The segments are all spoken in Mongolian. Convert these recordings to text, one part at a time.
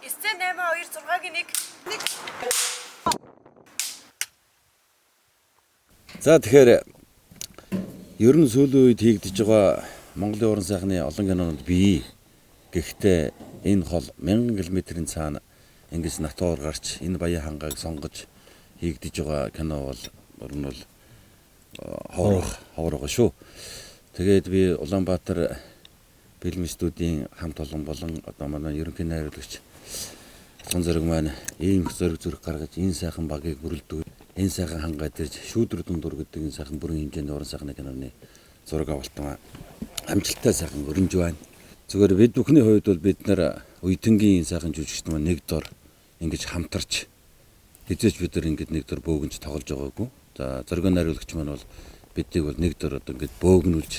98261. За тэгэхээр ер нь сүүлийн үед хийгдэж байгаа Монголын уран сайхны олон кинонууд бий. Гэхдээ энэ хол 1000 км-ийн цаана ингэж натуур гарч энэ баян хангааг сонгож хийгдэж байгаа кино бол ер нь бол ховор байгаа шүү. Тэгээд би Улаанбаатар фильм студийн хамт олон болон одоо манай ерөнхий найруулагч Улаан зэрэг маань ийм зөрг гаргаж энэ сайхан багийг бүрэлдэхүүн энэ сайхан хангаа дэрж шүүдрүүд дундуур гэдэг энэ сайхан бүрэн хэмжээний уран сайхны киноны зураг авалтан амжилттай сайхан өрнөж байна. Зүгээр бид бүхний хувьд бол бид нар уйдынгийн сайхан жүжигчд маань нэг дор ингэж хамтарч хэзээч бид нар ингэж нэг дор бөөгнж тоглож байгаагүй. За зөргөн найруулагч маань бол биднийг бол нэг дор одоо ингэж бөөгнүүлж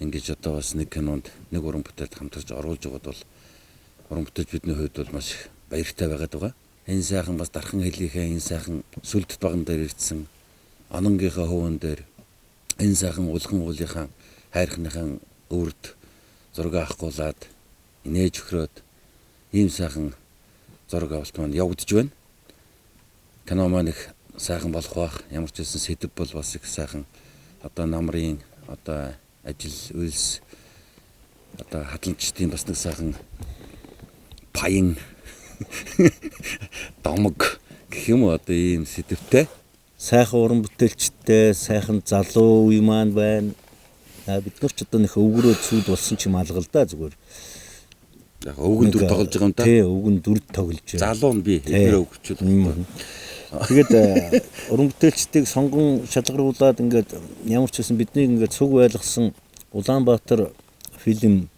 ингэж одоо бас нэг кинонд нэг уран бүтээлд хамтарч оруулж байгаад бол уран бүтээлч бидний хувьд бол маш баяртай байгаад байгаа. Энэ сайхан бас дархан хэлийнхээ энэ сайхан сүлд баган дээр ирсэн ононгийнхаа хөвөн дээр энэ сайхан улхан уулынхаа хайрхныхаа өрд зураг авахгуулаад инээж өхрөөд ийм сайхан зураг авалт маань явагдаж байна. Кино маань их сайхан болох бах. Ямар ч хэлсэн сэдв бол бас их сайхан одоо намрын одоо ажил үйлс одоо хадламжтын бас нэг сайхан паян домог гэх юм уу одоо ийм сэдвтэй сайхан уран бүтээлчтэй сайхан залуу үе маань байна. Бид нар ч одоо нэг өвгөрөө цүүд болсон ч юм алгал да зүгээр. Яг өвгөн дүр тоглож байгаа юм да. Тий, өвгөн дүр тоглож байна. Залуу нь би хэвээр өвгчүүд. Тэгээд уран бүтээлчдийг сонгон шалгаруулад ингээд ямар ч гэсэн биднийг ингээд цуг байлгасан Улаанбаатар фильм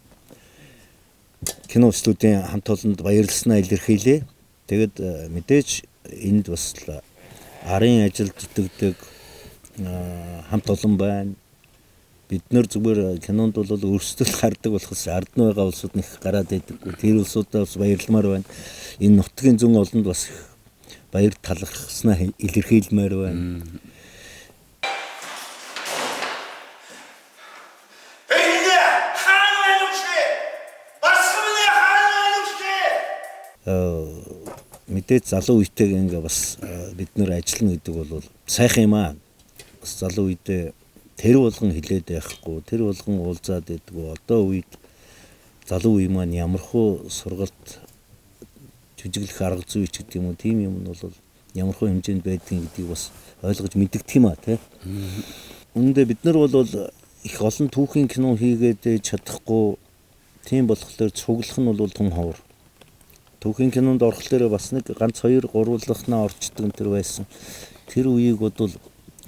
кино студийн хамт олонд баярлалснаа илэрхийлье. Тэгээд мэдээж энд бас арын ажилд итгэдэг хамт олон байна. Бид нэр зүгээр кинонд бол өөрсдөө гардаг болохос ард нь байгаа улсууд нэг гараад байдаггүй. Тэр улсуудаа бас баярламаар байна. Энэ нутгийн зүүн олонд бас баяр талархснаа илэрхийлмээр байна. Мэдээж залуу үетэйг ингээ бас бид нэр ажиллана гэдэг бол сайхан юм аа. Бас залуу үедээ тэр болгон хилээд байхгүй, тэр болгон уулзаад байдгүй. Одоо үед залуу үе маань ямархуу сургалт жүжиглэх арга зүй ч гэдэг юм уу, тийм юм нь бол ямархуу хэмжээнд байдгийг гэдгийг бас ойлгож мэддэг юм аа тий. Үүндээ бид нар бол их олон түүхийн кино хийгээд чадахгүй. Тийм болохоор цуглах нь бол тун ховор. Түүхийн кинонд орохлоор бас нэг ганц 2 гурвуулахнаа орчдөг тэр байсан. Тэр үеийг бол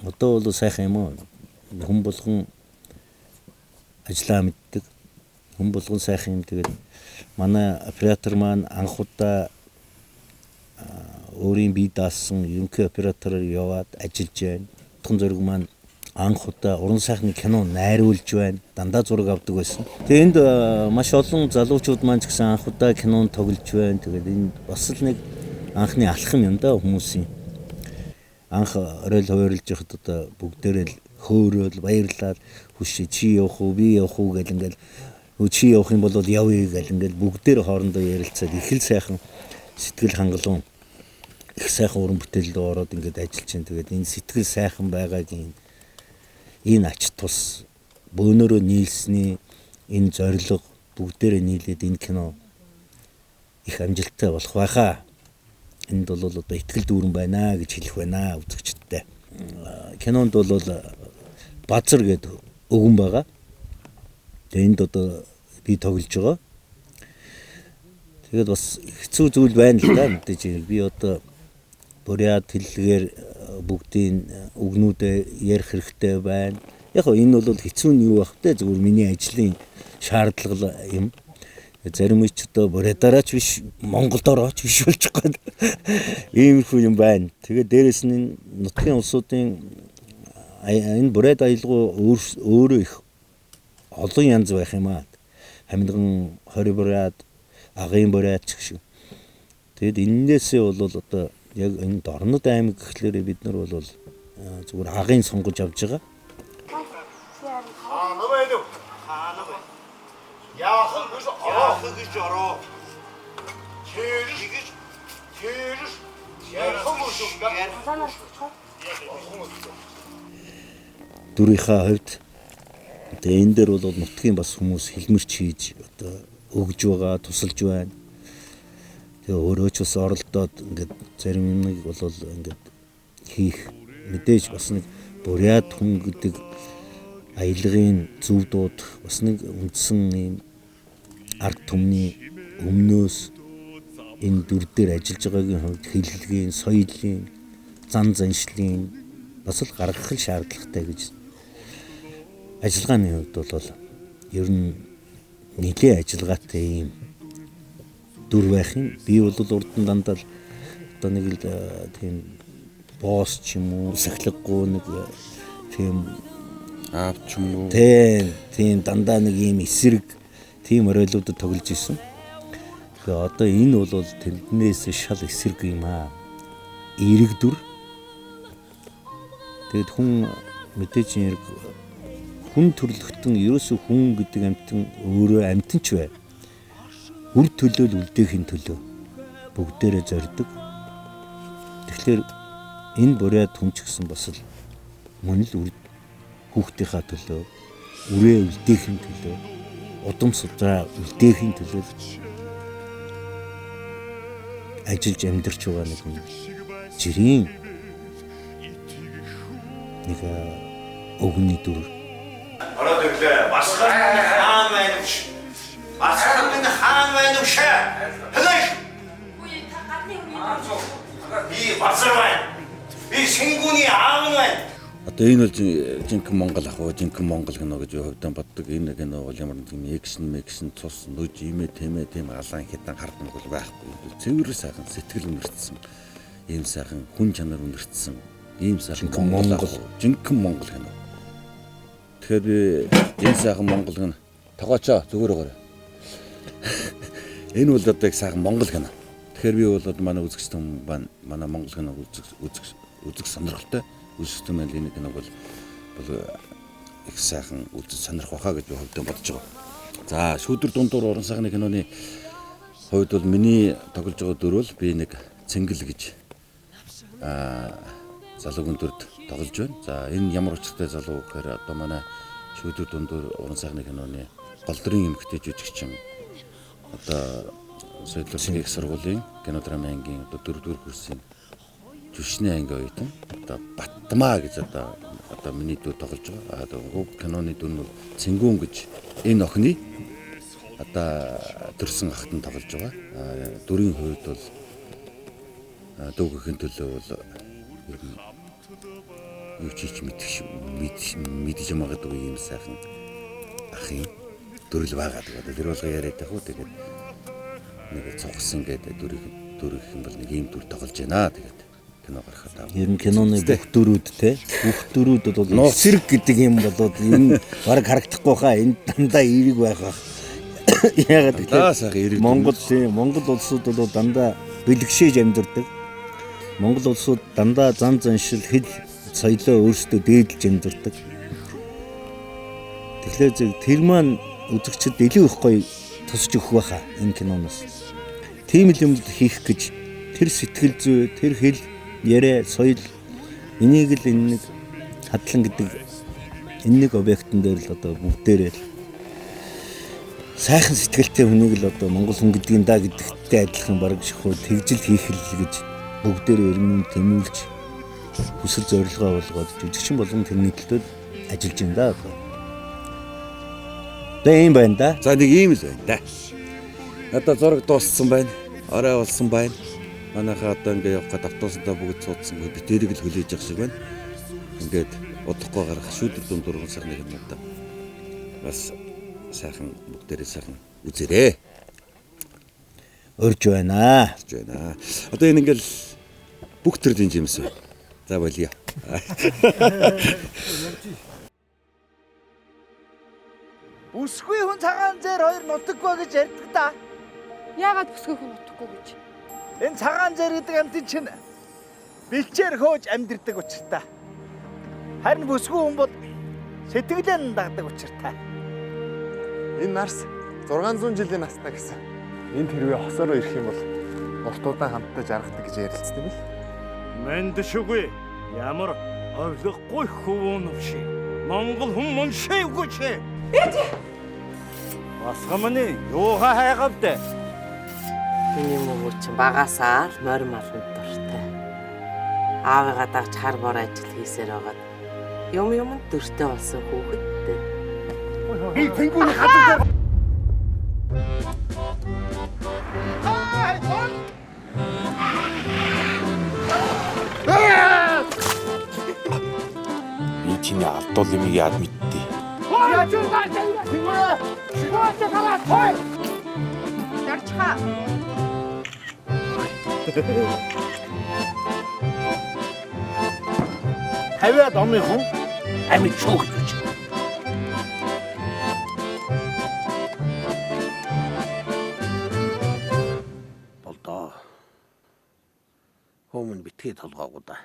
одоо бол сайхан юм аа. Хүн болгон ажиллаа мэддэг. Хүн болгон сайхан юм. Тэгээд манай оператор маань анх удаа өөрийн бие даасан ерөнхий оператороор яваад ажиллаж байна. Тун зөрг маань анх удаа уран сайхны кино найруулж байна. Дандаа зураг авдаг байсан. Тэгээд энд маш олон залуучууд маань ч гэсэн анх удаа кинонд тоглож байна. Тэгээд энэ бас л нэг анхны алхам юм да хүмүүсийн. Анх орой хуваарлж яхад одоо бүгдээрээ л хөөрөөл баярлаад хүшээ чи явах уу би явах уу гэл ингээл чи явах юм бол явъя гэл ингээл бүгдээр хоорондоо ярилцаад их л сайхан сэтгэл хангалуун их сайхан уран бүтээлд ороод ингээд ажиллаж чинь. Тэгээд энэ сэтгэл сайхан байгаагийн энэ ач тус бөөнөрөө нийлсний энэ зорилго бүгдээрээ нийлээд энэ кино их амжилттай болох байхаа. Энд бол одоо ихтгэл дүүрэн байна гэж хэлэх байна үзэгчдтэй. Кинонд бол базар гэдэг өвгөн байгаа. Тэгээд энд одоо би тоглож байгаа. Тэгээд бас хэцүү зүйл байна л да мэдээж. Би одоо буряд хэллэгээр бүгдийн үгнүүдээ ярих хэрэгтэй байна. Яг нь энэ бол хэцүү нь юу байх вэ? Зүгээр миний ажлын шаардлага юм. Зарим ч одоо бурядаараач биш Монголд орооч биш болж байгаа. Иймэрхүү юм байна. Тэгээд дээрэс нь нутгийн улсуудын энэ буряд аялгау өөрөө их олон янз байх юм аа. Хамилган 20 буряд, агын буряд ч гэх шиг. Тэгэд эннээсээ бол одоо яг энэ Дорнод аймаг гэхлээр бид нар бол зүгээр агын сонгож авч байгаа. Яах гэж ороо. Чирж Дүрийнхаа хувьд одоо энэ дээр бол нутгийн бас хүмүүс хэлмэрч хийж одоо өгж байгаа, тусалж байна. Тэгээ өөрөө ч бас оролдоод ингээд зарим юмыг бол ингээд хийх мэдээж бас нэг буряд хүн гэдэг аялгын зөв дууд бас нэг үндсэн юм ард түмний өмнөөс энэ дүр дээр ажиллаж байгаагийн хувьд хэллэгийн, соёлын, зан заншлын бас л гаргах шаардлагатай гэж ажиллагааны хувьд бол ер нь нэлийн ажиллагаатай юм дүр байх юм. Би бол урдан дандаа л одоо нэг л тийм босс ч юм уу, сахилгагүй нэг тийм аав ч юм уу. Тийм дандаа нэг юм эсрэг тийм оройлуудад тоглож исэн. Тэгээ одоо энэ бол тэрнээс шал эсрэг юм аа. Эерэг дүр. Тэгэд хүн мэдээж хэрэг хүн төрлөختөн ерөөсөө хүн гэдэг амьтан өөрөө амьтан ч бай. Үр төлөөл үлдээхийн төлөө бүгдээрээ зорддог. Тэгэхээр энэ буряд хүн ч гэсэн бас л мөн л хүүхдийнхаа төлөө, үрээ үлдээхийн төлөө, удам судраа үлдээхийн төлөө ажиллаж амьдарч байгаа нэг хүн жирийн нэг өгний дүр. Ороод ирлээ. Басгар хаан байна уу? Басгар минь хаан байна уу? Хэлэх. Үгүй та гадны үгүй. Би басгар байна. Би Шингүний аав байна. Одоо энэ бол жинхэнэ Монгол ах уу, жинхэнэ Монгол кино гэж хөвдөн боддог. Энэ кино бол ямар нэгэн экшн, цус, нүж, имэ, тэмээ, тийм алаан хитан хардан бол байхгүй. Цэвэр сайхан сэтгэл үнэртсэн. Ийм сайхан хүн чанар үнэртсэн. Ийм сайхан Монгол, жинхэнэ Монгол кино. Тэгэхээр би энэ сайхан Монгол кино тогоочоо зүгээр өгөөрэй. Энэ бол одоо их сайхан Монгол кино. Тэгэхээр би бол манай үзэгчтэй хүмүүс байна. Манай Монгол киног үзэх сонирхолтой. Үзэгчтэй маань энэ киног бол их сайхан үзэж сонирх байхаа гэж би хөвдөө бодож байгаа. За шүүдэр дундуур уран сайхны киноны хувьд бол миний тоглож байгаа дүр бол би нэг цэнгэл гэж залуугийн дүрд тоглож байна. За энэ ямар учиртай залуу гэхээр одоо манай шүүдэр дундуур уран сайхны киноны гол дүрийн эмэгтэй жүжигчин одоо Соёлын их сургуулийн кинодрама ангийн одоо 4-р курсын жүшний анги оюутан одоо Баттмаа гэж одоо миний дүр тоглож байгаа. Одоо киноны дүр нь Цэнгүүн гэж энэ охины одоо төрсэн ахтан тоглож байгаа. Дүрийн хувьд бол дүүгийн төлөө бол ер нь юу ч мэдж магадгүй юм сайхан ахын дүрл байгаа. Тэр бол яриад байх уу. Тэгээд нэг цогсон гэдэг дүрх юм бол нэг ийм дүр тоглож байна. Тэгээд кино гарахад ер нь киноны бүх дүрүүд те бүх дүрүүд бол эсрэг гэдэг юм болоод энэ баг харагдахгүй хаа энэ дандаа эерэг байхаа. Яагаад гэвэл Монгол улсууд бол дандаа бэлгшээж амьдардаг. Монгол улсууд дандаа зан заншил хэл соёлоо өөрсдөө дээдлж амьдардаг. Тэгэхээр тэр маань үзэгчд илүү их гоё тусч өгөх байхаа энэ киноноос. Тийм л юм хийх гэж тэр сэтгэл зүй, тэр хэл, яриа, соёл энийг л энэ нэг хадлан гэдэг энэ нэг объектн дээр л одоо бүгдээрээ л сайхан сэтгэлтэй хүнийг л одоо монгол хүн гэдгийг даа гэдэгтэй адилхан бараг шихүү тэгжил хийх л гэж бүгдээрээ өрнөн тэмүүлж хүсэл зорилгоо болгоод жүжигчин болгон тэрний төлөө ажиллаж байна да. Тэгээ юм байна да. За нэг ийм л байна да. Одоо зураг дууссан байна. Орой болсон байна. Манайхаа одоо ингээ явах гээд автобустай бүгд цуудсан. Би тэрийг л хүлээж явах шиг байна. Ингээд удахгүй гарах шүүдэр дундуур сайхны юмнуудаа бас сайхан бүгдээрээ сайхан үзээрэй. Өрж байна. Одоо энэ ингээл бүх төрлийн жимс байна. За болио. Бүсгүй хүн цагаан зэр хоёр нутаггүй гэж ярьдаг та. Яагаад бүсгүй хүн утахгүй гэж? Энэ цагаан зэр гэдэг амьтан чинь бэлчээр хөөж амьдэрдэг учиртай. Харин бүсгүй хүн бол сэтгэлээ дагдаг учиртай. Энэ нарс 600 жилийн настай гэсэн. Энд хэрвээ хосороо ирэх юм бол уртуудаа хамтдаа жаргадаг гэж ярилцсан юм л. Мэндшгүй ямар ойлгохгүй хөвөнөвши. Монгол хүн муншээгүй чи. Басгамны юугаа хайгавдэ? Миний мөгөч багасаа л морь малнд дуртай. Аавыгаа дагч хар бор ажил хийсээр байгаад юм дуртай болсон хүүхэдтэй. Би тэнгүүний хатар дээр Би чиний алдуул юм яад мэдтий. хавиад омын хүн амьд шүүх гэж. Болдоо. Хөөмн битгий толгоогүй да.